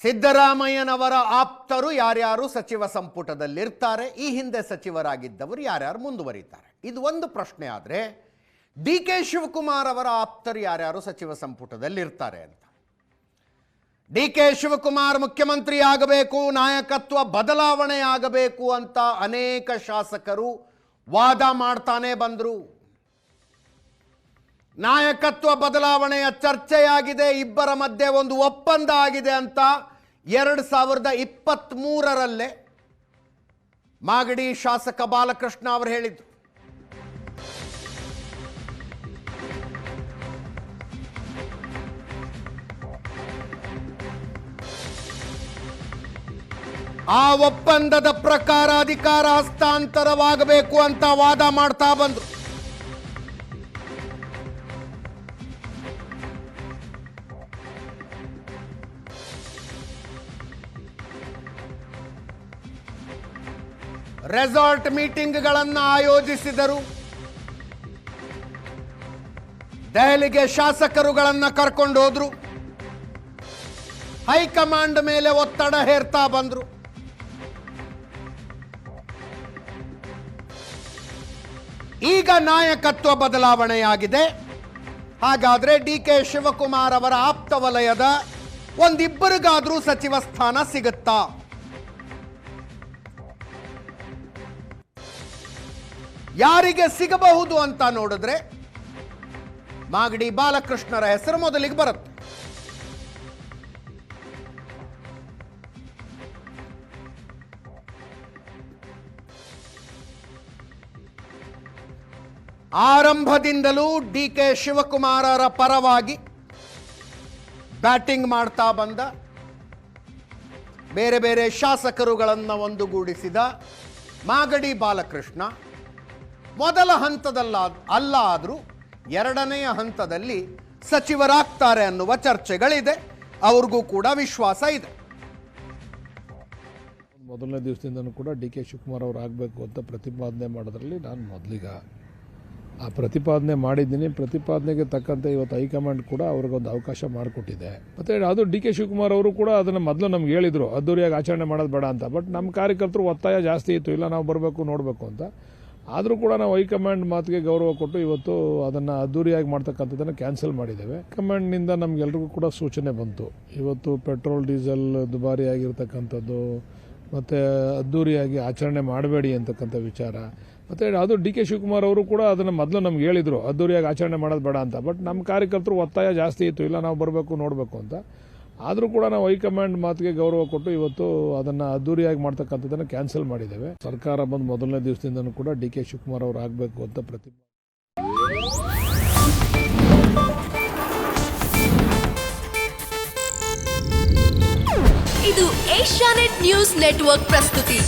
ಸಿದ್ದರಾಮಯ್ಯನವರ ಆಪ್ತರು ಯಾರ್ಯಾರು ಸಚಿವ ಸಂಪುಟದಲ್ಲಿರ್ತಾರೆ, ಈ ಹಿಂದೆ ಸಚಿವರಾಗಿದ್ದವರು ಯಾರ್ಯಾರು ಮುಂದುವರಿತಾರೆ, ಇದು ಒಂದು ಪ್ರಶ್ನೆ. ಆದರೆ ಡಿ ಕೆ ಶಿವಕುಮಾರ್ ಅವರ ಆಪ್ತರು ಯಾರ್ಯಾರು ಸಚಿವ ಸಂಪುಟದಲ್ಲಿರ್ತಾರೆ ಅಂತ, ಡಿ ಕೆ ಶಿವಕುಮಾರ್ ಮುಖ್ಯಮಂತ್ರಿ ಆಗಬೇಕು, ನಾಯಕತ್ವ ಬದಲಾವಣೆ ಆಗಬೇಕು ಅಂತ ಅನೇಕ ಶಾಸಕರು ವಾದ ಮಾಡ್ತಾನೆ ಬಂದರು. ನಾಯಕತ್ವ ಬದಲಾವಣೆಯ ಚರ್ಚೆಯಾಗಿದೆ, ಇಬ್ಬರ ಮಧ್ಯೆ ಒಂದು ಒಪ್ಪಂದ ಆಗಿದೆ ಅಂತ 2023ರಲ್ಲೇ ಮಾಗಡಿ ಶಾಸಕ ಬಾಲಕೃಷ್ಣ ಅವರು ಹೇಳಿದ್ರು. ಆ ಒಪ್ಪಂದದ ಪ್ರಕಾರ ಅಧಿಕಾರ ಹಸ್ತಾಂತರವಾಗಬೇಕು ಅಂತ ವಾದ ಮಾಡ್ತಾ ಬಂದ್ರು. ರೆಸಾರ್ಟ್ ಮೀಟಿಂಗ್ಗಳನ್ನು ಆಯೋಜಿಸಿದರು. ದೆಹಲಿಗೆ ಶಾಸಕರುಗಳನ್ನು ಕರ್ಕೊಂಡು ಹೋದ್ರು. ಹೈಕಮಾಂಡ್ ಮೇಲೆ ಒತ್ತಡ ಹೇರ್ತಾ ಬಂದ್ರು. ಈಗ ನಾಯಕತ್ವ ಬದಲಾವಣೆಯಾಗಿದೆ. ಹಾಗಾದ್ರೆ ಡಿ ಕೆ ಶಿವಕುಮಾರ್ ಅವರ ಆಪ್ತ ವಲಯದ ಒಂದಿಬ್ಬರಿಗಾದ್ರೂ ಸಚಿವ ಸ್ಥಾನ ಸಿಗುತ್ತಾ? ಯಾರಿಗೆ ಸಿಗಬಹುದು ಅಂತ ನೋಡಿದ್ರೆ ಮಾಗಡಿ ಬಾಲಕೃಷ್ಣರ ಹೆಸರು ಮೊದಲಿಗೆ ಬರುತ್ತೆ. ಆರಂಭದಿಂದಲೂ ಡಿ ಕೆ ಶಿವಕುಮಾರರ ಪರವಾಗಿ ಬ್ಯಾಟಿಂಗ್ ಮಾಡ್ತಾ ಬಂದ, ಬೇರೆ ಬೇರೆ ಶಾಸಕರುಗಳನ್ನು ಒಂದುಗೂಡಿಸಿದ ಮಾಗಡಿ ಬಾಲಕೃಷ್ಣ ಮೊದಲ ಹಂತದಲ್ಲ ಆದರೂ ಎರಡನೆಯ ಹಂತದಲ್ಲಿ ಸಚಿವರಾಗ್ತಾರೆ ಅನ್ನುವ ಚರ್ಚೆಗಳಿದೆ. ಅವ್ರಿಗೂ ಕೂಡ ವಿಶ್ವಾಸ ಇದೆ. ಮೊದಲನೇ ದಿವಸದಿಂದನೂ ಕೂಡ ಡಿ ಕೆ ಶಿವಕುಮಾರ್ ಅವರು ಆಗಬೇಕು ಅಂತ ಪ್ರತಿಪಾದನೆ ಮಾಡೋದ್ರಲ್ಲಿ ನಾನು ಮೊದಲಿಗ ಆ ಪ್ರತಿಪಾದನೆ ಮಾಡಿದ್ದೀನಿ. ಪ್ರತಿಪಾದನೆಗೆ ತಕ್ಕಂತೆ ಇವತ್ತು ಹೈಕಮಾಂಡ್ ಕೂಡ ಅವ್ರಿಗೊಂದು ಅವಕಾಶ ಮಾಡಿಕೊಟ್ಟಿದೆ. ಮತ್ತು ಅದು ಡಿ ಕೆ ಶಿವಕುಮಾರ್ ಅವರು ಕೂಡ ಅದನ್ನು ಮೊದಲು ನಮ್ಗೆ ಹೇಳಿದರು, ಅದ್ದೂರಿಯಾಗಿ ಆಚರಣೆ ಮಾಡೋದು ಬೇಡ ಅಂತ. ಬಟ್ ನಮ್ಮ ಕಾರ್ಯಕರ್ತರು ಒತ್ತಾಯ ಜಾಸ್ತಿ ಇತ್ತು, ಇಲ್ಲ ನಾವು ಬರಬೇಕು ನೋಡಬೇಕು ಅಂತ. ಆದರೂ ಕೂಡ ನಾವು ಹೈಕಮಾಂಡ್ ಮಾತಿಗೆ ಗೌರವ ಕೊಟ್ಟು ಇವತ್ತು ಅದನ್ನು ಅದ್ದೂರಿಯಾಗಿ ಮಾಡ್ತಕ್ಕಂಥದ್ದನ್ನು ಕ್ಯಾನ್ಸಲ್ ಮಾಡಿದ್ದೇವೆ. ಹೈಕಮಾಂಡ್ನಿಂದ ನಮಗೆಲ್ರಿಗೂ ಕೂಡ ಸೂಚನೆ ಬಂತು, ಇವತ್ತು ಪೆಟ್ರೋಲ್ ಡೀಸೆಲ್ ದುಬಾರಿ ಆಗಿರ್ತಕ್ಕಂಥದ್ದು ಮತ್ತು ಅದ್ದೂರಿಯಾಗಿ ಆಚರಣೆ ಮಾಡಬೇಡಿ ಅಂತಕ್ಕಂಥ ವಿಚಾರ. ಮತ್ತು ಅದು ಡಿ ಕೆ ಶಿವಕುಮಾರ್ ಅವರು ಕೂಡ ಅದನ್ನು ಮೊದಲು ನಮ್ಗೆ ಹೇಳಿದರು, ಅದ್ದೂರಿಯಾಗಿ ಆಚರಣೆ ಮಾಡೋದು ಬೇಡ ಅಂತ. ಬಟ್ ನಮ್ಮ ಕಾರ್ಯಕರ್ತರು ಒತ್ತಾಯ ಜಾಸ್ತಿ ಇತ್ತು, ಇಲ್ಲ ನಾವು ಬರಬೇಕು ನೋಡಬೇಕು ಅಂತ. ಆದರೂ ಕೂಡ ನಾವು ಹೈಕಮಾಂಡ್ ಮಾತಿಗೆ ಗೌರವ ಕೊಟ್ಟು ಇವತ್ತು ಅದನ್ನು ಅದ್ದೂರಿಯಾಗಿ ಮಾಡ್ತಕ್ಕಂಥದ್ದನ್ನು ಕ್ಯಾನ್ಸಲ್ ಮಾಡಿದ್ದೇವೆ. ಸರ್ಕಾರ ಬಂದು ಮೊದಲನೇ ದಿವಸದಿಂದನೂ ಕೂಡ ಡಿ ಕೆ ಶಿವಕುಮಾರ್ ಅವರು ಆಗಬೇಕು ಅಂತ ಇದು ಏಷ್ಯಾನೆಟ್ ನ್ಯೂಸ್ ನೆಟ್ವರ್ಕ್ ಪ್ರಸ್ತುತಿ.